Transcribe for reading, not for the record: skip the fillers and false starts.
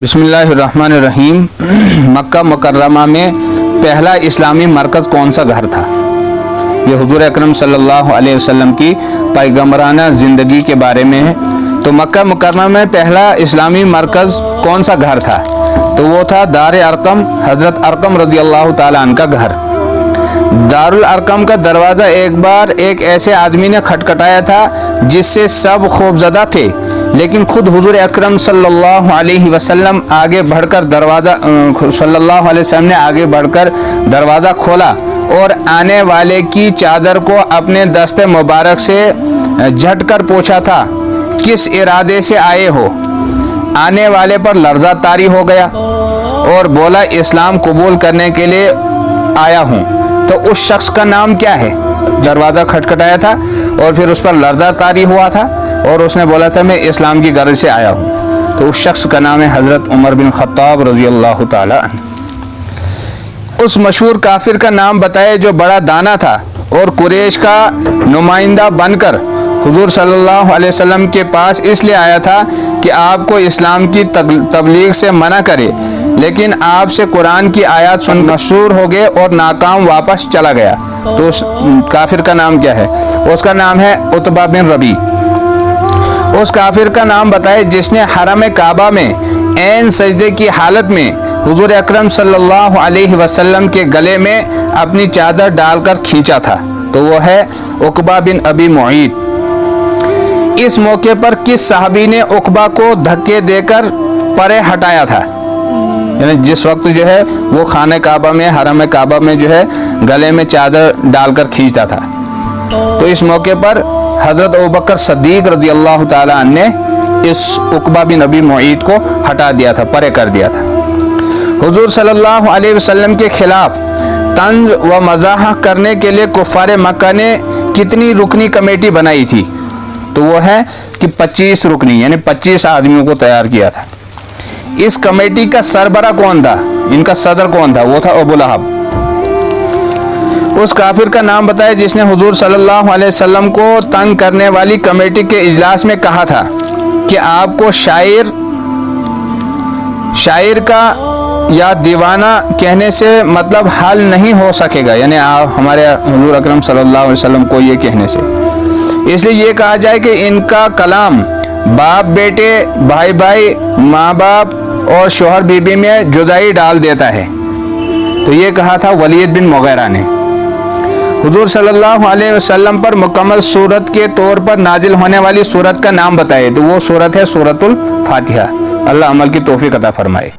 बिस्मिल्लाहिर्रहमानिर्रहीम। मक्का मुकर्रमा में पहला इस्लामी मरकज़ कौन सा घर था? ये हुज़ूर अकरम सल्लल्लाहु अलैहि वसल्लम की पैगम्बराना ज़िंदगी के बारे में है। तो मक्का मुकर्रमा में पहला इस्लामी मरकज़ कौन सा घर था? तो वो था दार अरकम, हज़रत अरकम रज़ियल्लाहु ताला अन्हु का घर। दारुल अरकम का दरवाज़ा एक बार एक ऐसे आदमी ने खटखटाया था जिससे सब खौफज़दा थे, लेकिन खुद हुजूर अकरम सल्लल्लाहु अलैहि वसल्लम ने आगे बढ़कर दरवाज़ा खोला और आने वाले की चादर को अपने दस्ते मुबारक से झटकर पूछा था, किस इरादे से आए हो? आने वाले पर लर्जा तारी हो गया और बोला, इस्लाम कबूल करने के लिए आया हूँ। तो उस शख्स का नाम क्या है? दरवाज़ा खटखटाया था और फिर उस पर लर्जा तारी हुआ था और उसने बोला था, मैं इस्लाम की गर्ज से आया हूँ। तो उस शख्स का नाम है हज़रत उमर बिन ख़त्ताब रज़ियल्लाहु ताला अन्हु। उस मशहूर काफिर का नाम बताए जो बड़ा दाना था और कुरैश का नुमाइंदा बनकर हुजूर सल्लल्लाहु अलैहि वसल्लम के पास इसलिए आया था कि आपको इस्लाम की तबलीग से मना करे, लेकिन आपसे कुरान की आयत सुन मशहूर हो गए और नाकाम वापस चला गया। तो उस काफिर का नाम क्या है? उसका नाम है उतबा बिन रबी। उस काफिर का नाम बताए जिसने हरम काबा में ऐन सजदे की हालत में हुजूर अकरम सल्लल्लाहु अलैहि वसल्लम के गले में अपनी चादर डालकर खींचा था। तो वो है उकबा बिन अबी मुईत। इस मौके पर किस सहाबी ने उकबा को धक्के देकर परे हटाया था? यानी जिस वक्त जो है वो खाने काबा में, हरम काबा में जो है गले में चादर डालकर खींचता था। तो इस मौके पर हज़रत अबू बकर सद्दीक रज़ियल्लाहु ताला अन्हु ने इस उकबा बिन अबी मुईत को हटा दिया था, परे कर दिया था। हुजूर सल्लल्लाहु अलैहि वसल्लम के खिलाफ तंज व मज़ाह करने के लिए कुफ़ार मक्का ने कितनी रुकनी कमेटी बनाई थी? तो वो है कि 25 रुकनी, यानी 25 आदमियों को तैयार किया था। इस कमेटी का सरबरा कौन था? इनका सदर कौन था? वो था अबू लहब। उस काफिर का नाम बताया जिसने हुजूर सल्लल्लाहु अलैहि वसल्लम को तंग करने वाली कमेटी के इजलास में कहा था कि आपको शायर का या दीवाना कहने से मतलब हल नहीं हो सकेगा, यानी आप हमारे हुजूर अकरम सल्लल्लाहु अलैहि वसल्लम को ये कहने से, इसलिए ये कहा जाए कि इनका कलाम बाप बेटे, भाई भाई, माँ बाप और शोहर बीबी में जुदाई डाल देता है। तो ये कहा था वलीद बिन मुगीरा ने। हुजूर सल्लल्लाहु अलैहि वसल्लम पर मुकम्मल सूरत के तौर पर नाजिल होने वाली सूरत का नाम बताए। तो वो सूरत है सूरतुल फातिहा। अल्लाह अमल की तौफीक अता फरमाए।